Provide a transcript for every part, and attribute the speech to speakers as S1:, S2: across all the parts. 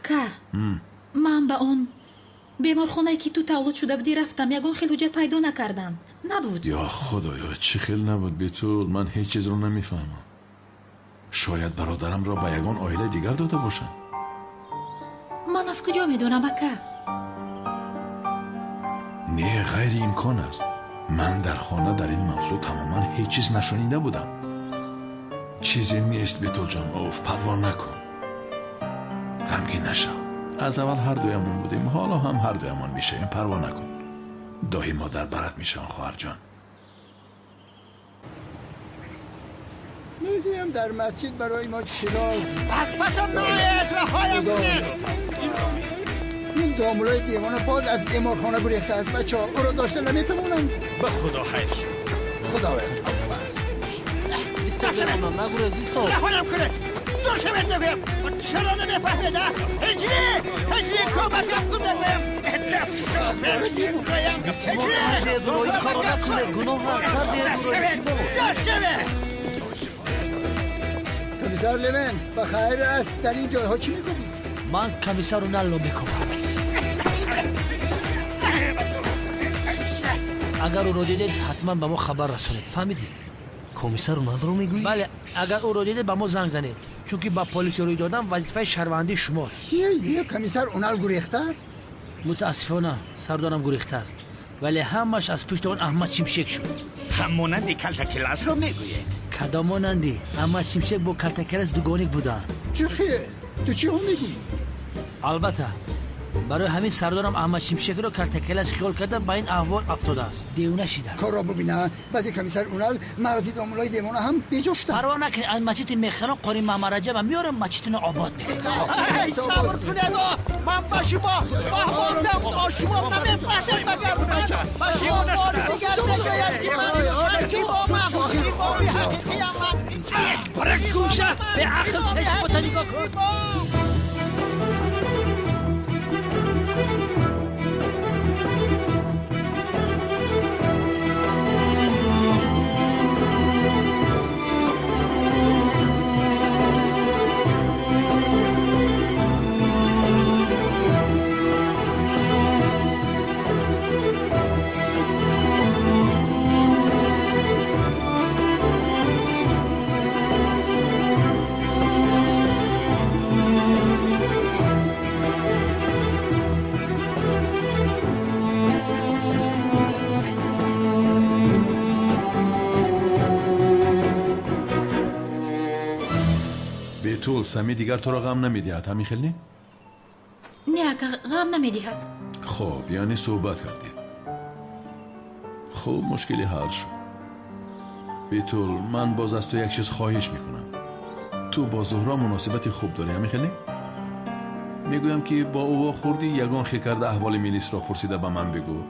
S1: ака ман ба он беморхонае ки ту тавлид шуда будӣ рафтам, ягон хел ҳуҷҷат пайдо накардам. Набуд.
S2: ё худоё, чӣ хел набуд Бетул? Ман ҳеҷ чизро намефаҳмам. шояд бародарамро ба ягон оила дигар дода бошанд.
S1: ман аз куҷо медонам ака?
S2: не, ғайри имкон аст. ман дар хона дар ин мавзӯъ тамоман ҳеҷ чиз нашунида будам. чизе нест Бетулҷон, оф, парво накун. ғамгин нашав. аз аввал ҳардуямон будем, ҳоло ҳам ҳардуямон мешавем, парво накун. доҳи модар барат мешавам хоҳарҷон.
S3: میگویم در مسجد برای ما شیراز
S4: پسم نایید رهایم کنید.
S3: این دامولای دیوانه باز از بیمارخانه گریخته است. بچه ها او را داشته نمیتونم.
S4: به خدا حیف شد.
S3: خدا باید
S4: رهایم کنید. دور شوید نگویم. چرا نمیفهمید؟ هجری کمکم کن نگویم. ادف شوفر گویم. هجری دور شوید.
S3: کمیسر لوند بخیر است. در این جایها چی میکنی؟
S5: من کمیسر رو نلو میکنم. اگر او رو دیدید حتما به ما خبر رسونید. فهمیدید؟ کمیسر رونالدو رو میگویی؟ بله، اگر او رو دیدید به ما زنگ زنید، چون که با پلیس روی دادن وظیفه شهروندی شماست.
S3: نه کمیسر رونالدو گریخته است؟
S5: متاسفانه سردارم گریخته است، ولی همش از پشت اون احمد شمشک شد.
S4: همونندی کلتا کلاس رو میگویید؟
S5: کدامونندی؟ احمد شمشک با کلتا کلاس دوگانیک بودن.
S3: چه خیر؟ تو چی هم میگویی؟
S5: البته برای همین سردارم احمد شمشک رو کلتا کلاس خیال کرده با این احوال افتاده است. دیونه شده.
S3: کار را ببینه. بعد کمیسر اونال مغزی دامولای دیوانه هم بیجاشته.
S5: پروا نکنید، از مسجد میخران قاری محمد رجب میارم مسجدتون آباد میکنه.
S4: صبر کنید. من با شما با شما نمیفهمم مگر با شما دیگر نگویم که من چی با من حقیقی من
S5: برکوشه به عقل پیش بوده نگاه کن.
S2: بتول سمی دیگر تو را غم نمیدهد همین خیلی؟
S1: نه اکا غم نمیدهد.
S2: خب یعنی صحبت کردید. خب مشکلی حل شد. بتول من باز از تو یک چیز خواهش میکنم. تو با زهرا مناسبت خوب داری همین خیلی؟ میگویم که با او خوردی یگان خی کرده احوال میلیس را پرسیده به من بگو.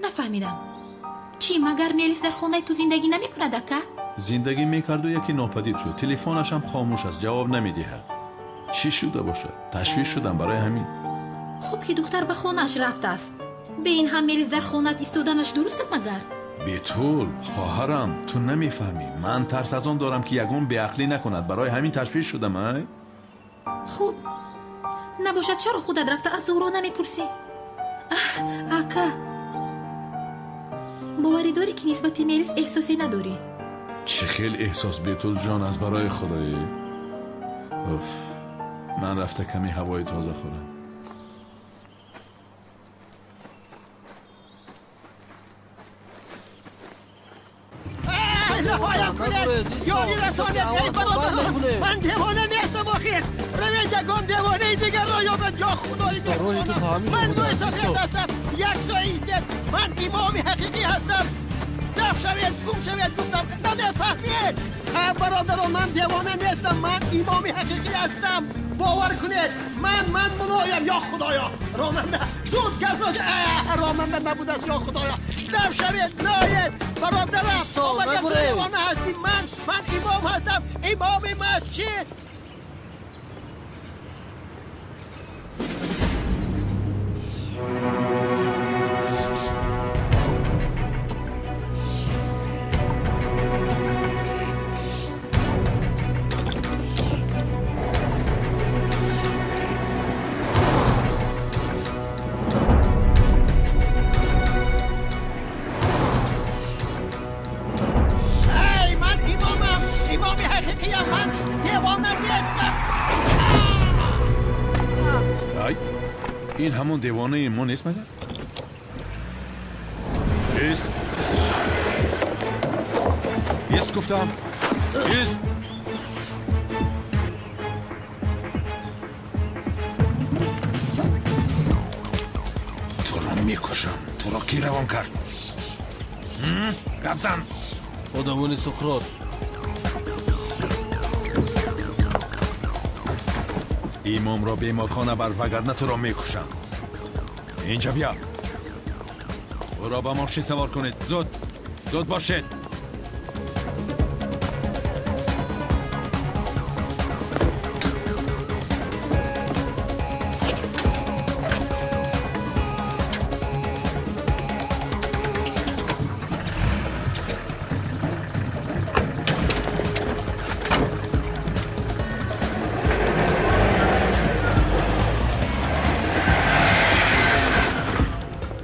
S1: نفهمیدم. چی مگر میلیس در خونه تو زندگی نمیکند اکا؟
S2: زندگی میکرد و یکی ناپدید شد. تلفنش هم خاموش است، جواب نمیدهد. چی شده باشد؟ تشویش شدم برای همین.
S1: خوب که دختر به خونه‌اش رفته است. به این هم میلیس در خونت ایستادنش درست است مگر؟
S2: بتول خواهرم تو نمیفهمی. من ترس از آن دارم که یگان بیعقلی نکند، برای همین تشویش شدم. ای
S1: خوب نباشد چرا خودت رفته از زهرا نمیپرسی؟ اکا باوری داری که نسبت میلیس احساسی نداری؟
S2: چه خیلی احساس بتول جان از برای خدایی. اوف من رفته کمی هوای تازه خورم.
S4: رهایم کنید. یاری رسانید ای برادران. من دیوانه نیستم آخیر. روید یگان دیوانه دیگر را یابد یا خدای دیگر. من دو احساسیت هستم. یک سایه ایستید. من امام حقیقی هستم. دف شوید گم شوید گفتم نمیفهمید. برادران من دیوانه نیستم. من امام حقیقی هستم. باور کنید من ملایم یا خدایا. رامنده زود کس رامنده نبود است یا خدایا. دف شوید ناید برادرم. با کسی دیوانه هستی. من امام هستم. امام مسجد.
S2: این همون دیوانه ما نیست مگر؟ ایست گفتم ایست. تو را میکشم. تو را کی روان کرد؟ گبزن
S6: آدمون سقراط.
S2: امام را بیمارخانه بر وگرنه تو را میکشم. اینجا بیا. او را با ماشین سوار کنید. زود باشید.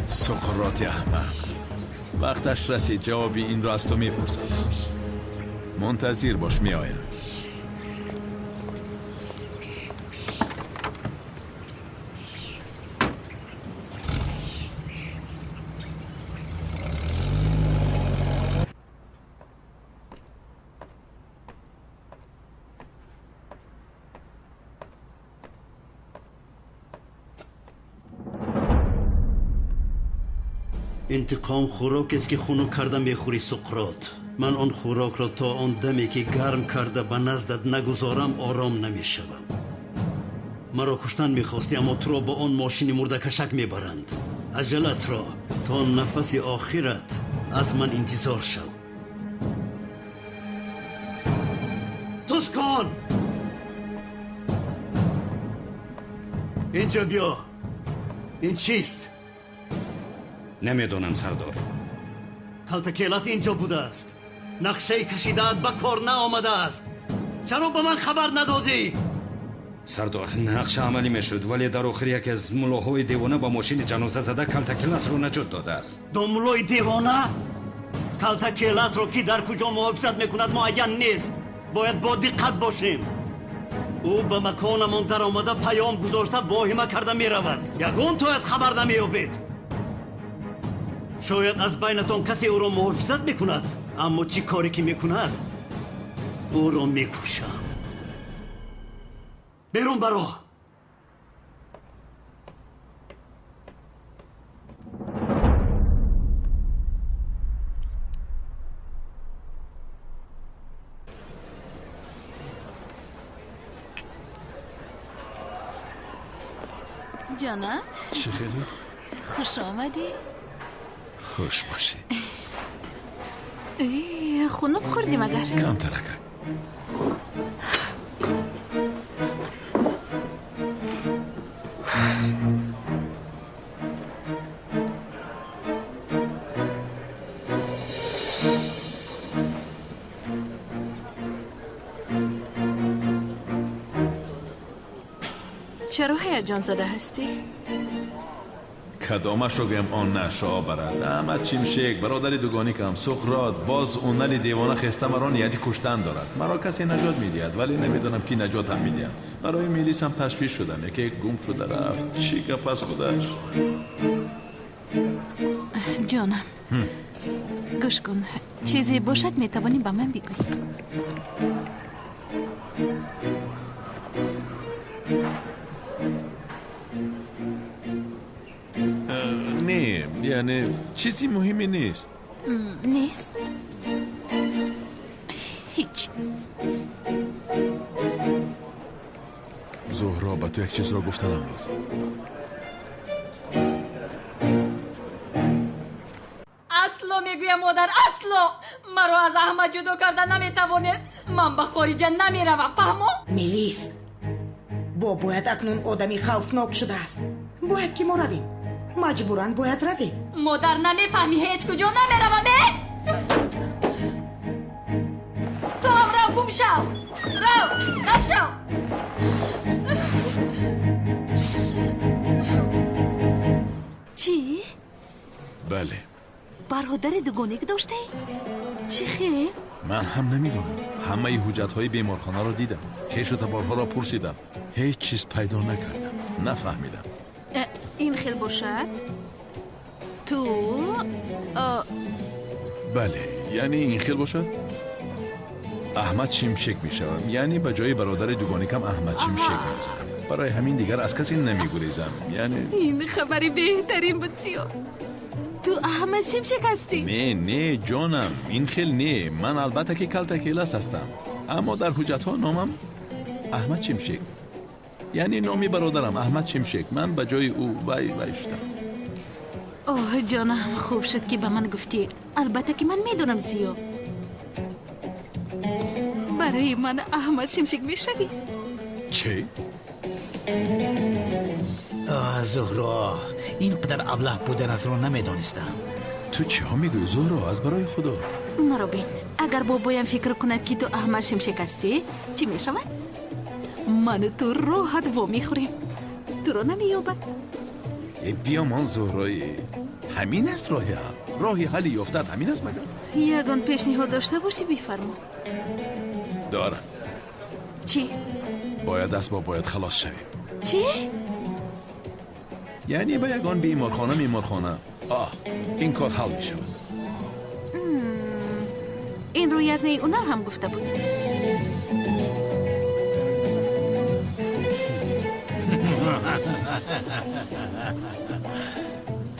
S2: سقراط احمق، وقتش رسید جوابی این را از تو میپرسم. منتظر باش، میآیم.
S7: انتقام خوراک است که خونو کرده میخوری سقراط. من آن خوراک را تا آن دمی که گرم کرده به نزدت نگذارم آرام نمیشوم. مرا کشتن میخواستی اما تو را با آن ماشین مرده کشک میبرند. عجلت را تا نفس آخرت از من انتظار شو. توسکان اینجا بیا. این چیست؟
S8: نمیدونم سردار.
S7: کلتکیلاس اینجا بوده است. نقشه کشیده‌ات به کار نآمده است. چرا به من خبر ندادی؟
S8: سردار، نقشه عملی میشد ولی در آخر یکی از ملاهای دیوانه با ماشین جنازه زده کلتکیلاس رو نجات داده است.
S7: ملای دیوانه؟ کلتکیلاس رو کی در کجا محافظت میکند معین نیست. باید با دقت باشیم. او به مکانمان در آمده پیام گذاشته واهمه کرده میرود. یگان تویت خبر نمییابید. شاید از بینتان کسی او را محافظت میکند، اما چی کاری که میکند او را میکشم. بیرون برو.
S1: جانم
S2: چه خیلی؟
S1: خوش آمدی.
S2: خوش باشی.
S1: خونو بخوردی مگر؟
S2: کم ترکک.
S1: چرا هیجان زده هستی؟
S2: کدامش رو گم آن نشا برد. احمد چیمشک برادر دوگانی کم سقراط باز اون نلی دیوانه خسته مرا نیتی کشتن دارد. مرا کسی نجات میدهد ولی نمیدونم کی نجات هم میدهد. برای میلیس هم تشویش شدم. یکی گم شده رفت. چی گپ از خودش؟
S1: جانم گوش کن. چیزی باشد میتوانی با من بگوی.
S2: نه یعنی چیزی مهمی نیست.
S1: نیست؟ هیچ.
S2: زهرا با تو یک چیز را گفتنم لازم.
S9: اصلا میگویم مادر، اصلا مرا از احمد جدا کردن نمیتوانید. من به خارج نمیروم، فهمو؟
S10: میلیس باید اکنون آدمی خوفناک شده است. باید که ما رویم. مجبورن باید رویم.
S9: مادر نمیفهمی هیچ کجا نمیروم. تو هم رو گم شو. رو گم شو.
S1: چی؟
S2: بله.
S1: برادر دوگانه داشته؟ چی خیر؟
S2: من هم نمیدونم. همه حجت های بیمارخانه را دیدم. کیش و تبارها را پرسیدم. هیچ چیز پیدا نکردم. نفهمیدم.
S11: این خیل باشد تو
S2: بله یعنی این خیل باشد احمد شمشک میشوم یعنی به جای برادر دوگانیکم احمد شمشک میگذارم برای همین دیگر از کسی نمیگریزم یعنی
S11: این خبری بهترین بود سیو تو احمد شمشک هستی
S2: نه جانم این خیل نه من البته که کلتکیلس هستم اما در حجت ها نامم احمد شمشک یعنی نامی برادرم احمد شمشک من به جای او وای شدم
S11: اوه جانم خوب شد که به من گفتی البته که من میدونم زیو برای من احمد شمشک میشوی
S2: چه؟
S12: زهرا اینقدر ابله بودنت رو نمیدانستم
S2: تو چه ها میگوی زهرا از برای خدا
S11: مرا بین اگر بابایم فکر کند که تو احمد شمشک هستی چی میشود؟ من تو راحت و میخوریم تو رو نمییابد
S2: بیا من زهرایی همین است راهی حلی یافتد همین است مگر
S11: یگان پیشنهاد داشته باشی بفرما
S2: دارم
S11: چی؟
S2: باید باید خلاص شویم
S11: چی؟
S2: یعنی به یگان بیمارخانه این کار حل می شود
S11: این روی از نی اونر هم گفته بود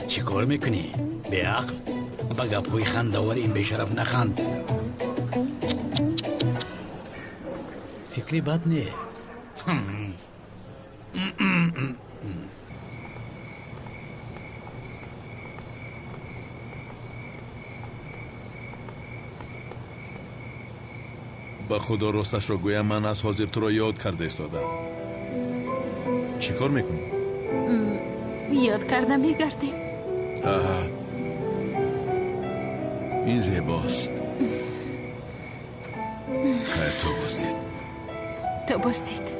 S12: چی کار میکنی؟ به عقل؟ با گپوی خنداور این بیشرف نخند فکری بد نه
S2: به خدا راستش را گویم من از حاضر تو را یاد کرده ایستادم چی کار میکنی؟
S11: یاد کردم میگردیم
S2: این زیباست خیر تو بازدید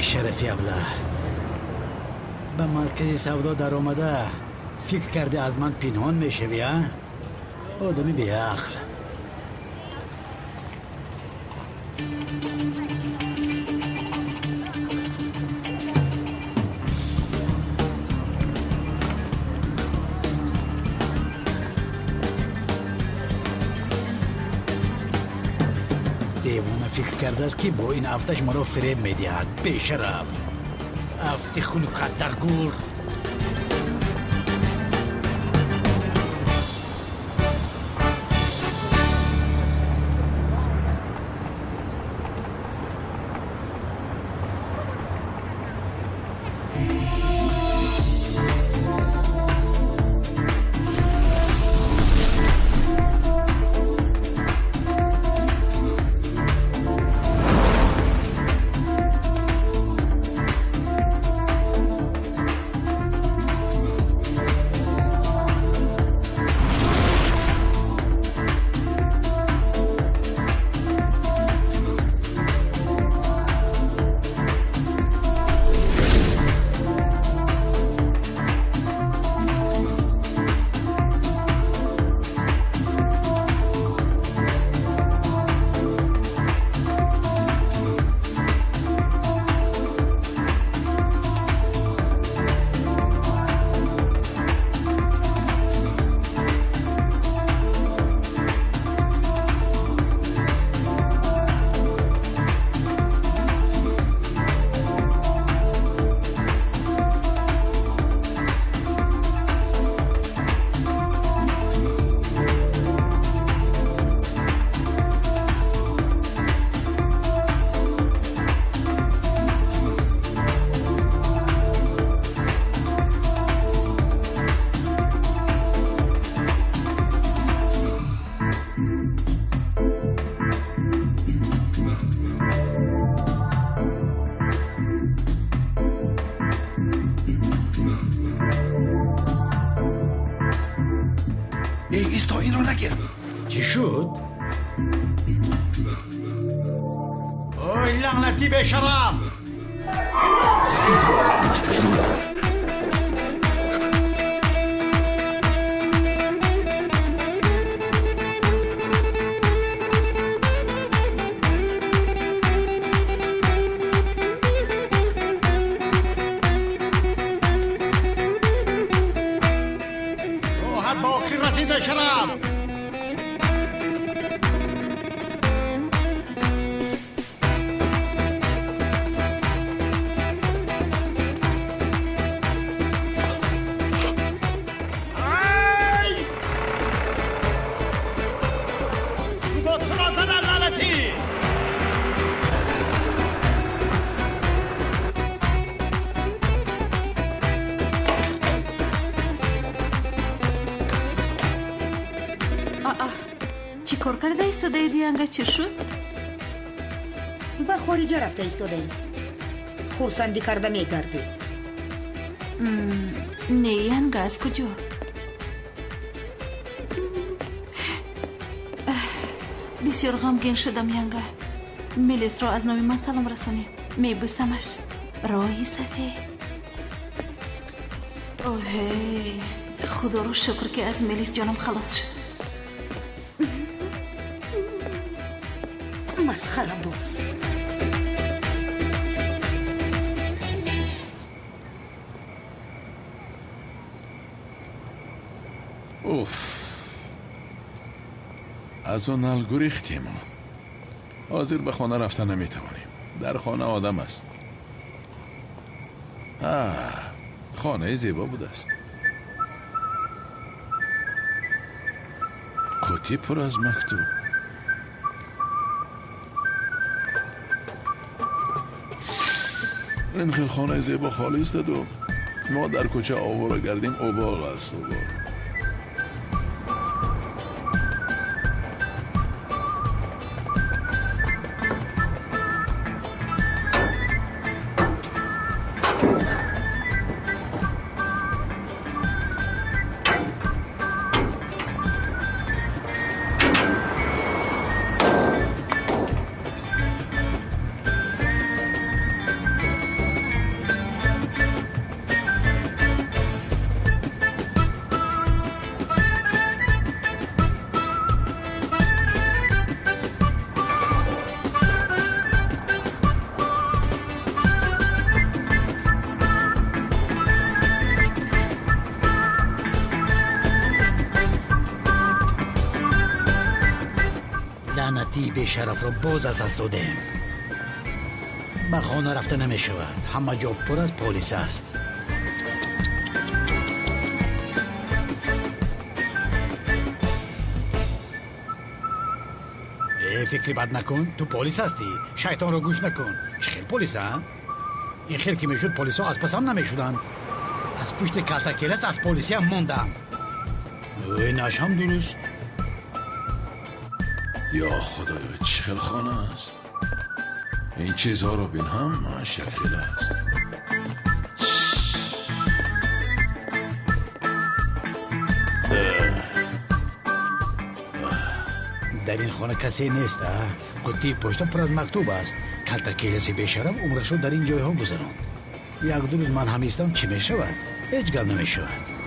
S12: شرفی ابله به مرکز سودا در آمده فکر کرده از من پنهان میشوی ها؟ آدمی بی عقل دیوانه فکر کرده است که با این افتش ما را فریب میدهد بیشرف افت خلوقت در گور
S2: اینو نگیر.
S12: چی شد؟ اوی لعنتی به شرف! راحت با آخر رسید به شرف!
S11: چی کار کرده ایستاده دیانگه؟ چی شد؟
S10: به خارجه رفته ایستاده ایم. خورسندی کرده میگردی.
S11: نه یانگه از کجا؟ بسیار غمگین شدم یانگه. میلیس را از نام من سلام رسانید. میبوسمش. راهی سفید. اوه خدا رو شکر که از میلیس جانم خلاص شد.
S10: مسخره باز.
S2: اوف از اون نل گریختیم. حاضر به خانه رفتن نمیتوانیم. در خانه آدم است. خانه زیبا بود است. قوطی پر از مکتوب. این خیلی خانه زیبا خالی است و ما در کوچه آواره گردیم. اوباغ است اوباغ.
S12: لعنتی به شرف را باز از دست دادیم. به خانه رفته نمی شود. همه جا پر از پلیس است. فکری بد نکن. تو پلیس هستی. شیطان رو گوش نکن. چه خیلی پلیس ها؟ این خیلی که میشود پلیس ها از پس هم نمیشودن. از پشت کلتکیلس از پلیسی هم موندن. نش هم درست.
S2: یا خدایا چه خیلی خانه است. این چیزها رو بین هم شکل است.
S12: در این خانه کسی نیست. قطی پشت پر از مکتوب است. کلتکیلسی به شرف عمرش رو در این جایها گذراند. یک دو روز من همیستان چی می شود؟ هیچ گپ نمی شود.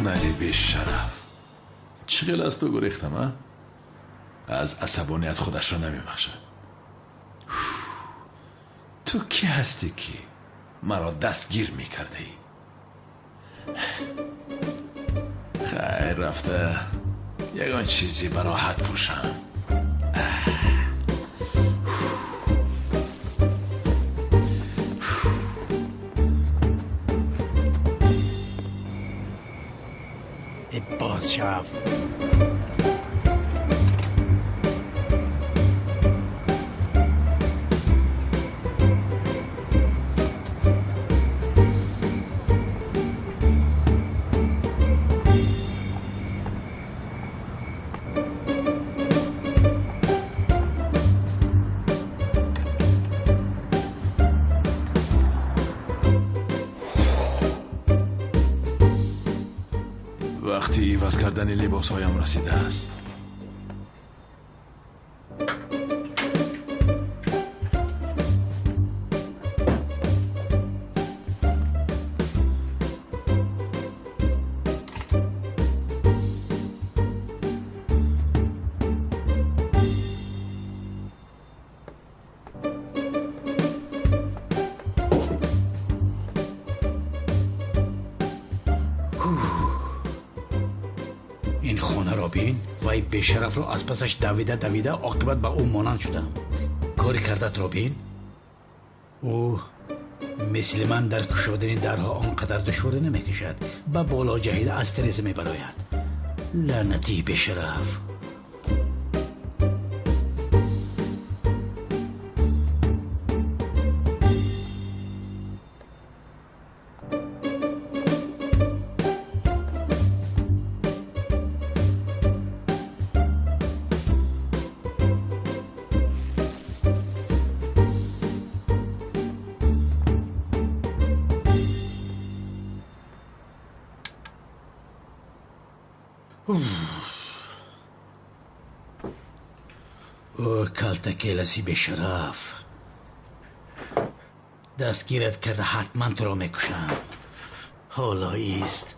S2: نلی به شرف چقدر از تو گریختم ها؟ از عصبانیت خودش را نمیبخشد. تو کی هستی که مرا دستگیر میکرده ای؟ خیر رفته یگان چیزی برا حد پوشم.
S12: شف.
S2: وقتی عوض کردن لباس هایم رسیده است.
S12: این خانه را بین وای بیشرف رو از پسش دویده عاقبت به او مانند شدم. کاری کردت را بین. او مثل من در کشادن درها آنقدر دشواری نمیکشد، به بالا جهیده از تریز میبراید. لعنتی بیشرف. او کلتکیلسی بیشرف. دستگیرت کرده حتما تو را میکشم. حالا ایست.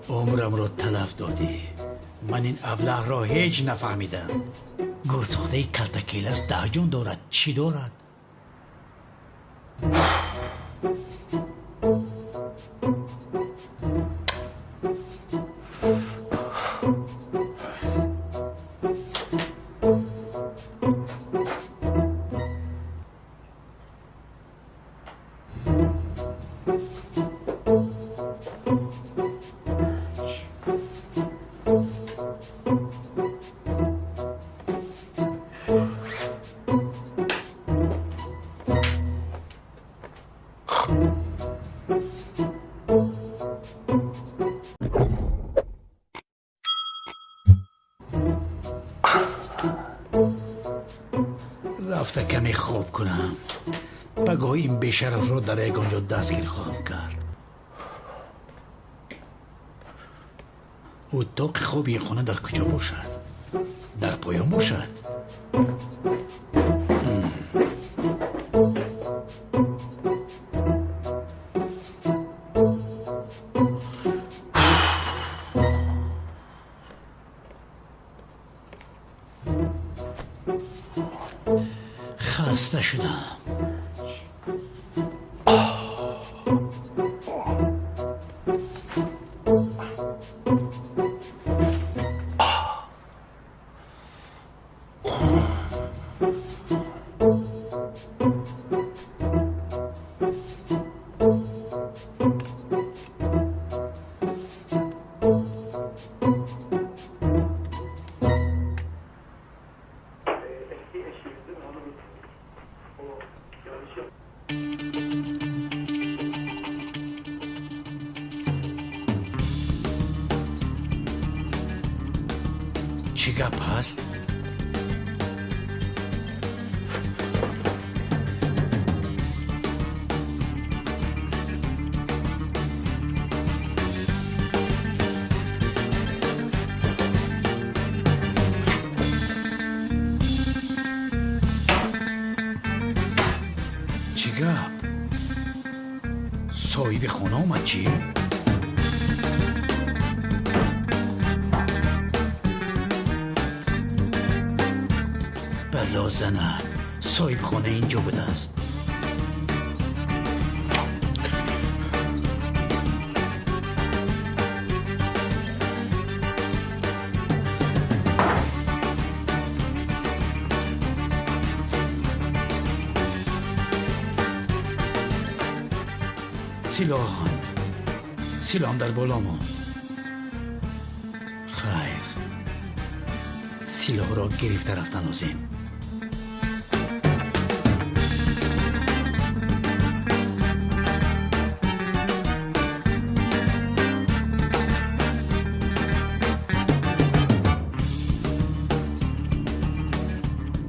S12: عمرم رو تلف دادی. من این ابله را هیچ نفهمیدم. گرسخته کلتکیلس 10 جون دارد. چی دارد؟ رفته کمی خواب کنم. بگاه این بیشرف رو در یک آنجا دستگیر خواهم کرد. اتاق خواب این خانه در کجا باشد؟ در پایان باشد؟ خسته شدم. چی گپ هست؟ چی گپ؟ صاحب خونه اومد چی؟ بلا زند. صاحب خانه اینجا بوده است. سیلام در بالامون. خیر، سلاح را گرفته رفتن لازم.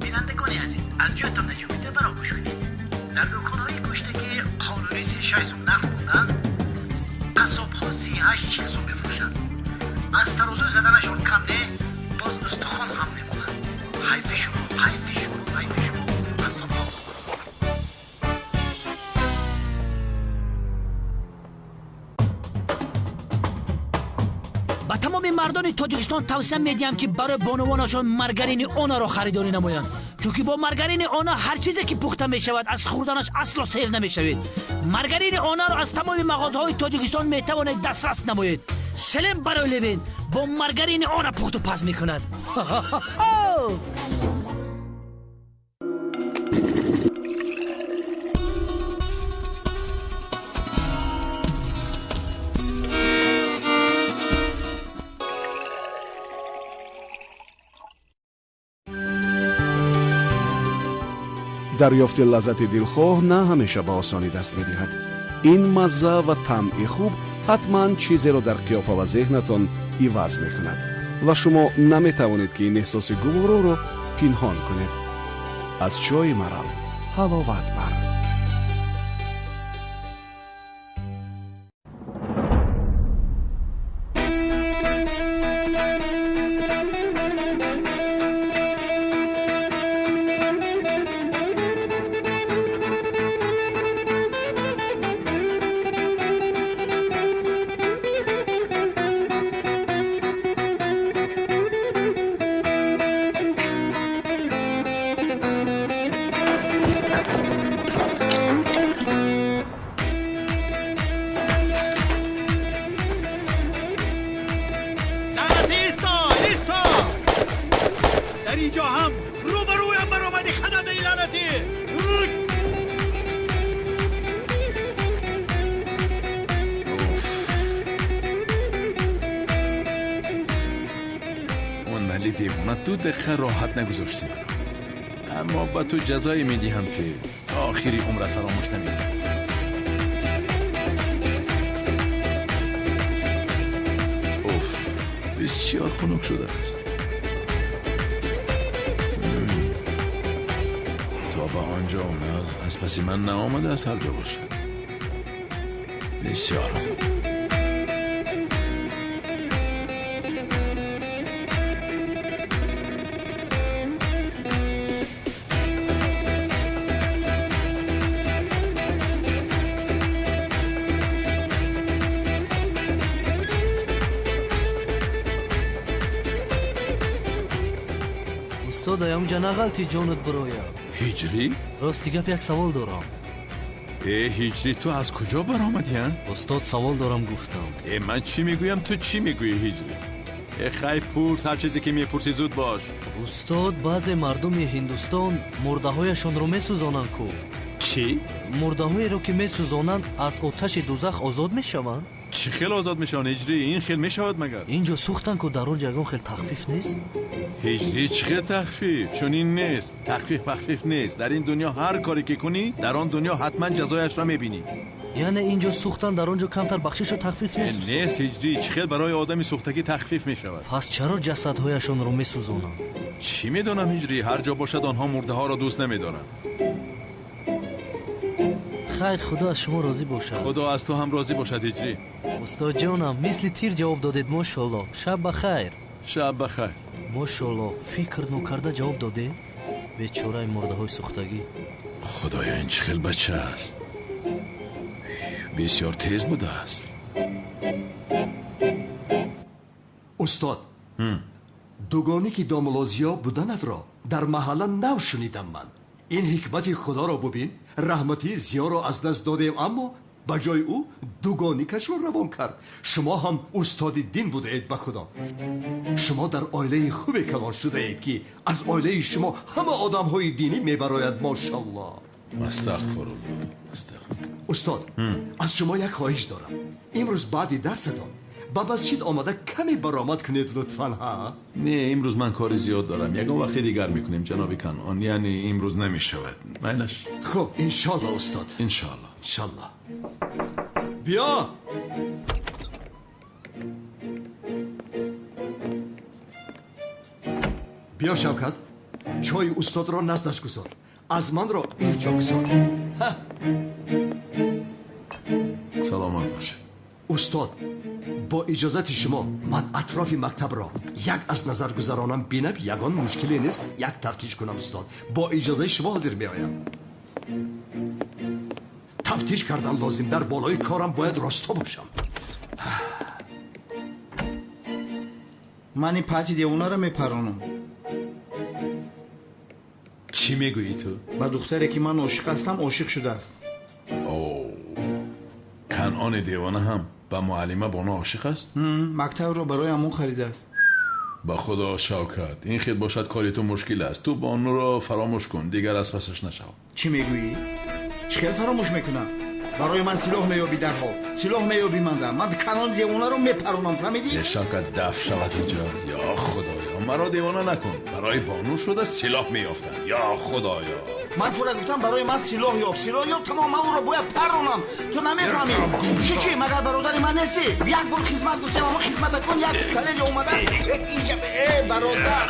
S5: بینندگان عزیز، از جاتون نجات میده برای گوش کنید. در دکان‌های گوشتی که قانونی 36 سوم نرخ موندن، قصاب‌ها 38-40 سوم می‌فروشند. از ترازو زدنشون کم نه، باز استخوان هم نمونن. حیف شما قصاب‌ها. با تمام مردان تاجیکستان توصیه میدیم که برای بانوانشان مارگارین اونا را خریداری نمایند، چون با مارگارین اونا هر چیزی که پخته می شود از خوردنش اصلا سیر نمی شود. مارگارین اونا را از تمام مغازه‌های تاجیکستان می توانید دسترس نمایید. سلام برای لوین با مارگارین اونا پخت و پز میکند.
S13: دریافت لذت دلخواه نه همیشه با آسانی دست می‌دهد. این مزه و طعم خوب حتما چیزی را در قیافه و ذهنتان عوض می‌کند و شما نمی‌توانید که این احساس گوارا را پنهان کنید. از چای مرال حلاوت بر.
S2: تو دقیقه راحت نگذاشتی مرا، اما با تو جزایی میدیم که تا آخری عمرت فراموش نمیکنی. اوف، بسیار خنک شده است. تا با آنجا اومد از پس من نآمده از هر جا باشد. بسیار خوب.
S5: استاد اونجا نغلطی جانت برویا.
S2: هجری؟
S5: راستی گپ یک سوال دارم.
S2: هجری تو از کجا برآمدی؟
S5: استاد سوال دارم گفتم.
S2: من چی میگویم تو چی میگویی هجری؟ خیلی پرس، هر چیزی که میپرسی زود باش.
S5: استاد بعضی مردم هندوستان مرده هایشان رو میسوزانند کو.
S2: چی؟
S5: مرده هایی رو که میسوزانند از آتش دوزخ آزاد میشوند؟
S2: چی خیلی آزاد میشوند هجری؟ این خیلی میشود مگر؟
S5: اینجا سوختن که در اونجا یگان خیلی تخفیف نیست؟
S2: هجری چی خیلی تخفیف؟ چون این نیست. تخفیف نیست. در این دنیا هر کاری که کنی در آن دنیا حتما جزایش را میبینی.
S5: یعنی اینجا سوختن در اونجا کمتر بخشش و تخفیف نیست؟
S2: نیست هجری، چی خیلی برای آدمی سوختگی تخفیف میشود.
S5: پس چرا جسدهایشان رو میسوزونن؟
S2: چی میدونم هجری، هر جا باشد آنها مرده ها را دوست نمیدارن.
S5: خیر، خدا از شما راضی باشد.
S2: خدا از تو هم راضی باشد هجری.
S5: استاد جانم مثل تیر جواب دادید ماشاءالله. شب بخیر.
S2: شب بخیر.
S5: ماشاءالله فکر نکرده جواب داده. بیچاره مرده های سوختگی.
S2: خدایا این چه خیلی بچه است. بسیار تیز بوده است.
S14: استاد دوگانی که داملازیا بودند را در محله نو شنیدم من. این حکمت خدا را ببین، رحمتی زیا را از دست دادیم اما به جای او دوگانی کشور روان کرد. شما هم استاد دین بوده اید به خدا. شما در عائله خوبی کلان شده اید که از عائله شما همه آدم های دینی میبراید ماشاءالله.
S2: استغفرالله.
S14: استاد از شما یک خواهش دارم. امروز بعد درستان با مسجد آمده کمی برآمد کنید لطفاً. ها
S2: نه امروز من کاری زیاد دارم، یکم وقت دیگر میکنیم جناب کنعان. یعنی امروز نمیشود. میلش
S14: خب انشالله استاد.
S2: انشالله.
S14: بیا. بیا شوکت، چای استاد را نزدش گذار، از من را اینجا گذار.
S2: سلامت باشه
S14: استاد. با اجازت شما من اطراف مکتب را یک از نظر گذرانم بینم. یگان مشکلی نیست یک تفتیش کنم استاد. با اجازه شما حاضر می آیم. تفتیش کردن لازم، در بالای کارم باید راستا باشم.
S3: من این پتی دیوونه را میپرانم.
S2: چی میگویی تو؟
S3: با دختری که من عاشق هستم عاشق شده است.
S2: اوه، کنعان دیوانه هم با معلمه بانو عاشق است؟
S3: مکتب را برای همون خریده است.
S2: با خدا شوکت، این خیلی باشد کاری تو مشکل است. تو بانو را فراموش کن، دیگر از پسش نشو.
S3: چی میگویی؟ چخیل فراموش میکنم؟ برای من سلاح میابی در حال، سلاح میابی من کنعان دیوانه رو میپرونم. فهمیدی؟
S2: یه شوکت دف شود اینجا. یا خدایا مرا دیوانه نکن. برای بانو شده سلاح میافتن. یا خدایا
S3: من تو را گفتم برای من سلاح یاب تمام او را باید پرونم. تو نمیفهمی؟ چی مگر برادر من نیستی؟ یک بار خدمت گفتم اما خدمت کن. یک سلیل اومده اینجا. برادر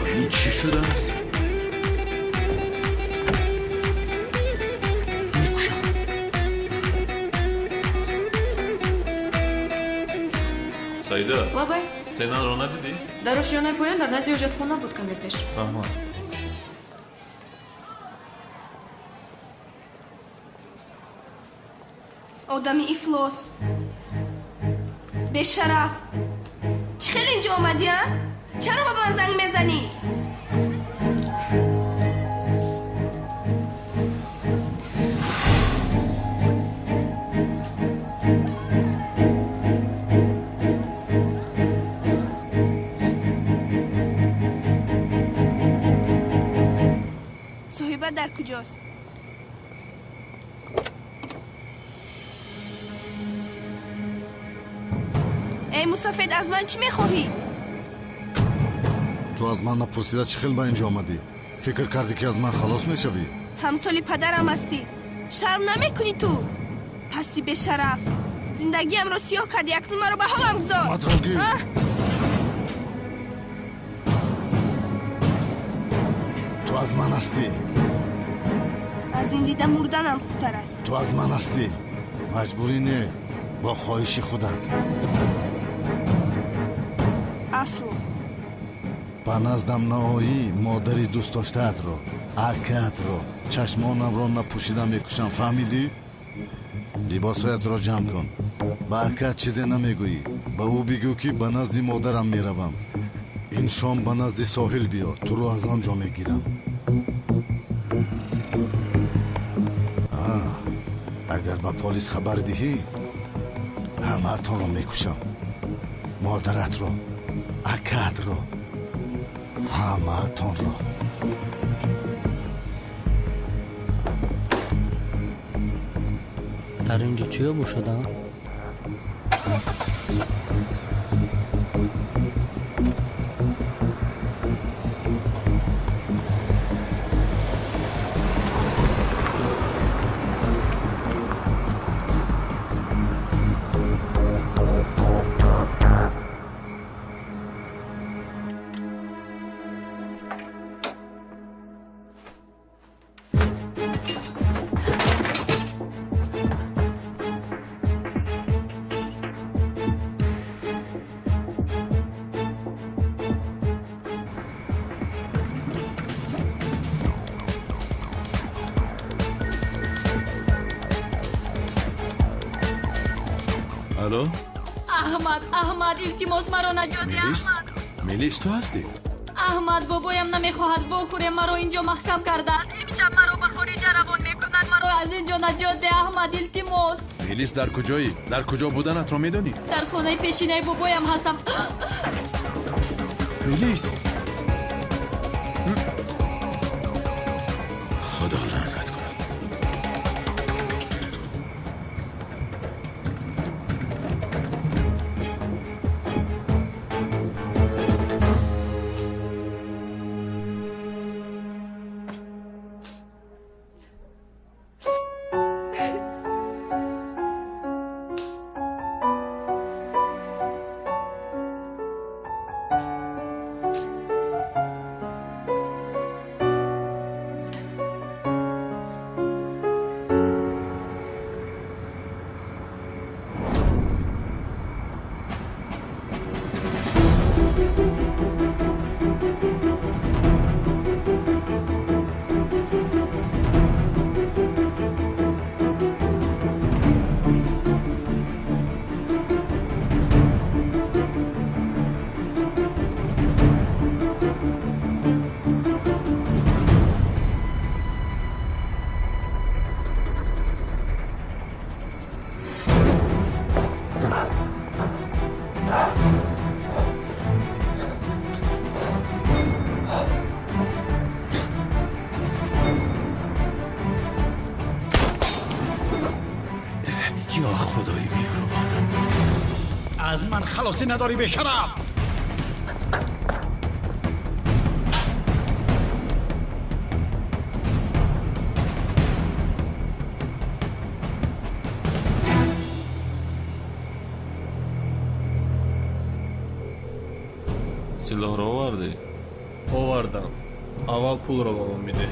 S2: این چی شده است؟
S15: Сайда,
S16: Лабай,
S15: Сенан رو ندیدی؟
S16: در اشیانه پایان در نزد حاجت خونه بود کمی پیش.
S15: آها.
S17: آدمی افلاس به شرف چه خیلی اینجا آمدی ها؟ چرا با من زنگ میزنی؟ صاحبت در کجاست؟ ای مسافد از من چی میخواهی؟
S18: تو از من نپرسیده چه خیلی با اینجا آمدی؟ فکر کردی که از من خلاص میشوی؟
S17: همسالی پدرم هستی. شرم نمیکنی تو؟ پستی به شرف زندگیم رو سیاه کردی. اکنون مرا به حالم گذار.
S18: مدروگی تو از من هستی.
S17: از این دیده مردنم خوبتر است.
S18: تو از من هستی. مجبوری نه، با خواهش خودت.
S17: اصل
S18: با نزدم نهایی مادری دوست داشته‌ات رو، عکت رو، چشمانم رو نپوشیدم میکشم. فهمیدی؟ لباسایت رو جمع کن. با عکت چیزی نمیگویی. با او بگو که به نزد مادرم میروم. این شام به نزد ساحل بیا، تو رو از آنجا میگیرم. اگر با پلیس خبر دهی همه تان رو میکشم. مادرت رو، عکت رو، همه تان رو.
S5: در اینجا چیه بوشدم؟
S2: الو
S9: احمد التماس مرا نجات ده. احمد
S2: میلیس تو هستی؟
S9: احمد بابایم نمیخواهد بخوره. مرا اینجا محکم کرده است. امشب مرا به خارج روان میکنند. مرا از اینجا نجات ده احمد التماس.
S2: میلیس در کجایی؟ در کجا بودنت را میدانی؟
S9: در خانه پیشینه بابایم هستم.
S2: میلیس
S12: از من خلاصی نداری به شرف.
S6: силоҳро овардӣ? овардам. аввал пулро ба ман бидеҳ.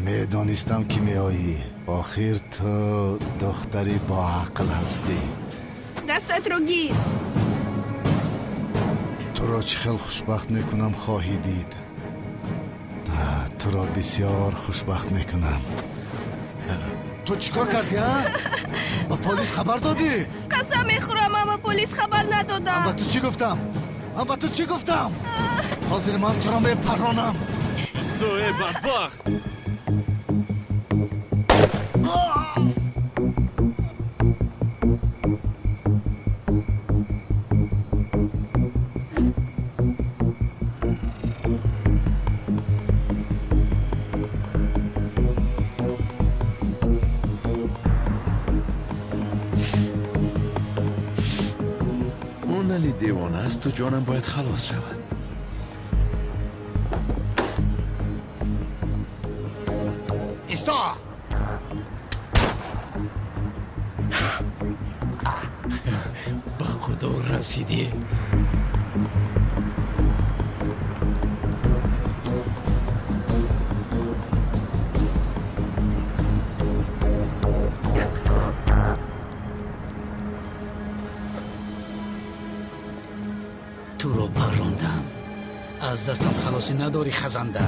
S18: میدانستم که میایی. آخر تو دختری با عقل هستی.
S17: دستت رو گیر.
S18: تو را چه خیلی خوشبخت میکنم خواهی دید. تو را بسیار خوشبخت میکنم. تو چیکار کردی ها؟ با پلیس خبر دادی؟
S17: قسم میخورم اما پلیس خبر ندادم.
S18: من با تو چی گفتم؟ حاضر من تو را میپرانم.
S6: استوی بدبخت.
S2: دیوانه است تو جانم باید خلاص شود.
S12: ایستا! به خدا رسیدی. از دستم خلاصی نداری خزنده.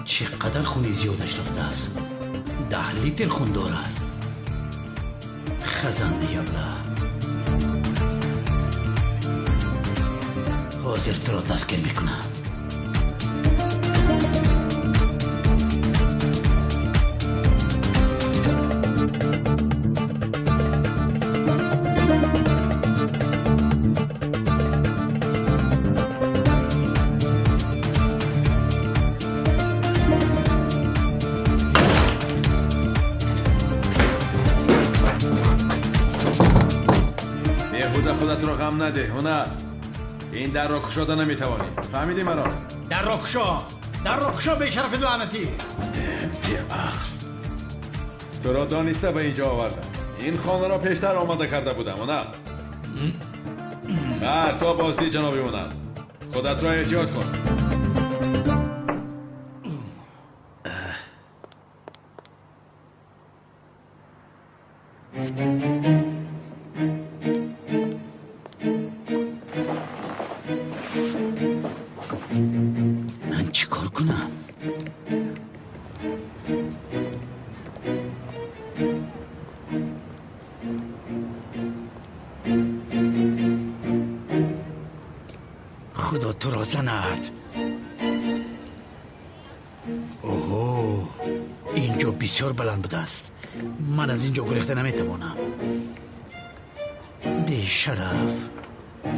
S12: چقدر خونی زیادش رفته است؟ 10 لیتر خون دارد. خزنده یبله حاضر تو را دستگیر میکنم.
S2: خودت رو غم نده هنر. این در را کشاده نمیتوانی. فهمیدی مرا؟
S12: در را کشا به شرف لعنتی.
S2: تو را دانسته به اینجا آوردم. این خانه را پیشتر آماده کرده بودم هنر. خیر تو بازدی جنابی هنر. خودت را احتیاط کن.
S12: من چی کار کنم؟ خدا تو را زند. اوه اینجا بسیار بلند بوده است. من از اینجا گریخته نمیتوانم. به شرف.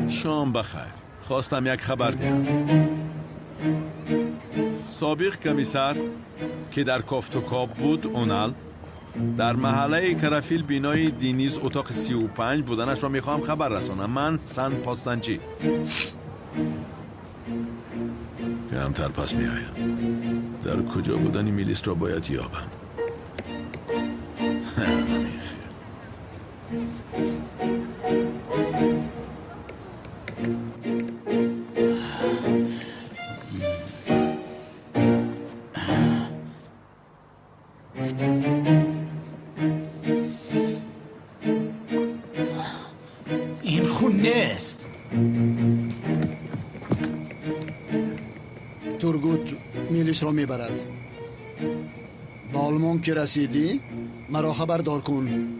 S2: شام بخیر. خواستم یک خبر دهم. سابق کمیسر که در کافتوکاب بود اونال در محله کرافیل بینای دینیز اتاق 35 بودنش را میخوام خبر رسانم. من سن پاستانچی. کمتر پس میآیم. در کجا بودن میلیس را باید یابم.
S12: این خون نیست.
S15: تورگوت میلیس را میبرد. با آلمان که رسیدی مرا خبردار کن.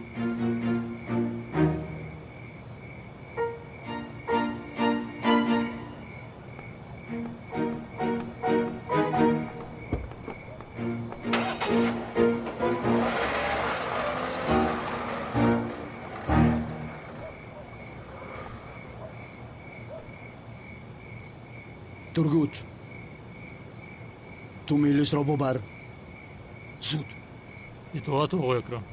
S15: تورگوت تو میلیس را ببر زود.
S19: اطاعت آقای اکرم.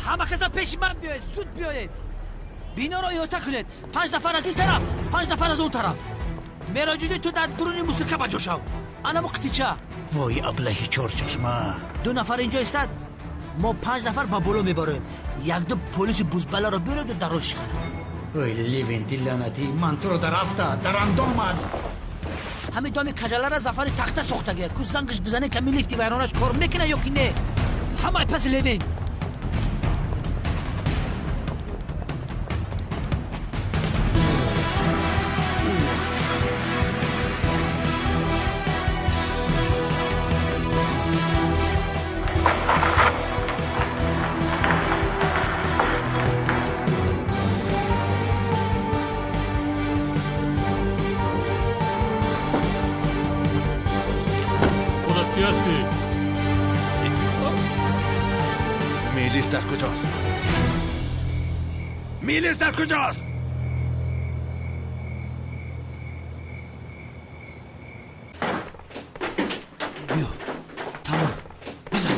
S5: همه کسا پیش من بیاید. زود بیاید. بینا را احاطه کنید. 5 نفر از این طرف 5 نفر از اون طرف. مراجعه تو در درون موسیقی بجا شو. انا مقتیچه.
S12: وای ابلهی چهار چشمه.
S5: 2 نفر اینجا استاد. ما 5 نفر با بلو میبریم. 1-2 پلیس بوزبلا را بیارید و دروش کنه.
S12: وای لیونتی لعنتی. من تو رو در هفته در اندامد.
S5: همین دام کجاله را زفر تخته سوختگه. کو زنگش بزنه کمی لیفتی ویرانش کار میکنه یا کی نه. همه پس لیوین.
S19: کی هستی؟
S2: میلیس در کجاست؟ میلیس در کجاست؟
S5: بیا تمام بزن.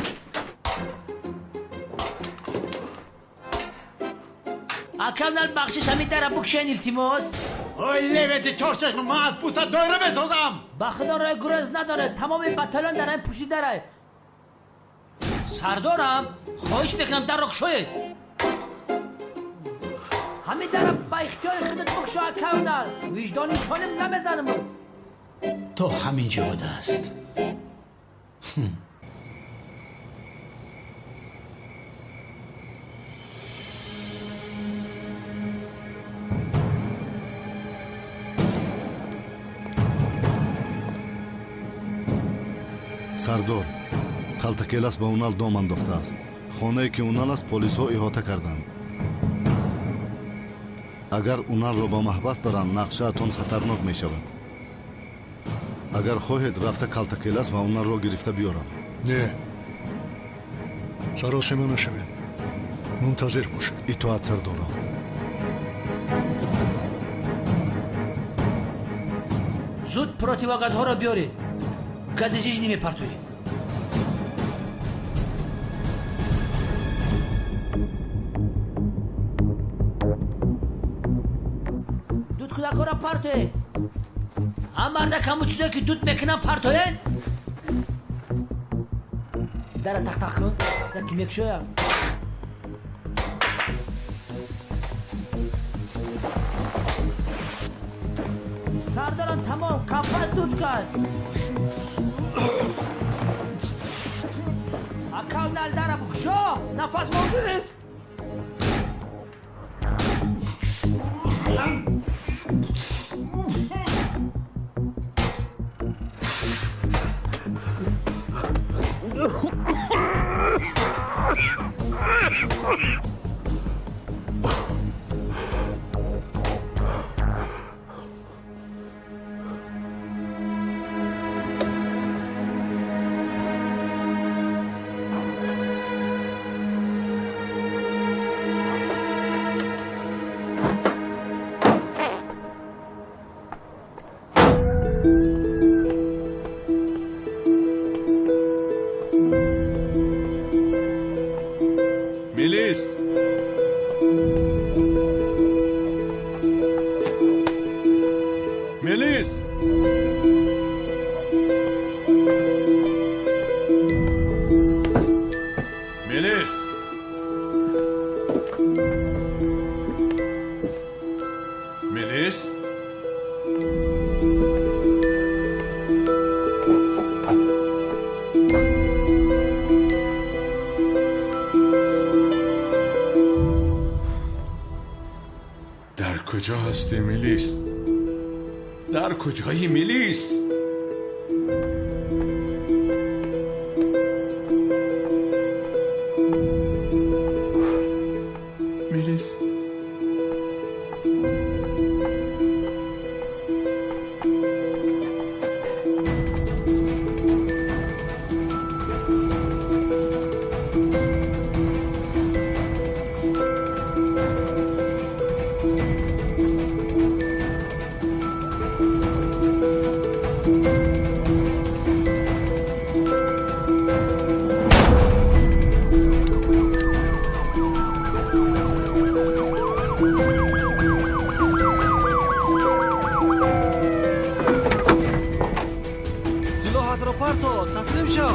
S5: اکمل بخشش همین در بکشن التماس.
S12: اوی لبتی چارچشم من از پوستت دایره بسازم.
S5: بخدا رای گرز نداره، تمام بطلان در این پوشیده داره. سردارم خواهش میکنم در رکشوی همین در با اختیار خودت بکشو اکمل. وجدانی سالم نمیزنم.
S12: تو همینجا بوده است.
S18: сардор калтакелас ба унал дом андохтааст. хонае ки унал аст полисҳо иҳота карданд. агар уналро ба маҳбас баранд нақшаатон хатарнок мешавад. агар хоҳед рафта калтакелас ва уналро гирифта биёрам.
S20: не саросима нашавед. мунтазир бошед.
S18: итоат сардоро.
S5: зуд противогазҳоро биёред. гази жижни мепартоед. дуд кӯдакҳоро партоед. ҳам мардакаму чизое ки дуд мекунам партоед. дара тақтақ кун. яки мекушоям. сардорам тамом кафа дуд кард. اکاونال داره بکشو نفس موجودید.
S2: میلیس میلیس میلیس میلیس در کجا هستی میلیس؟ در کجایی میلیس؟ میلیس
S4: سلاحت را پرتو تسلیم شو.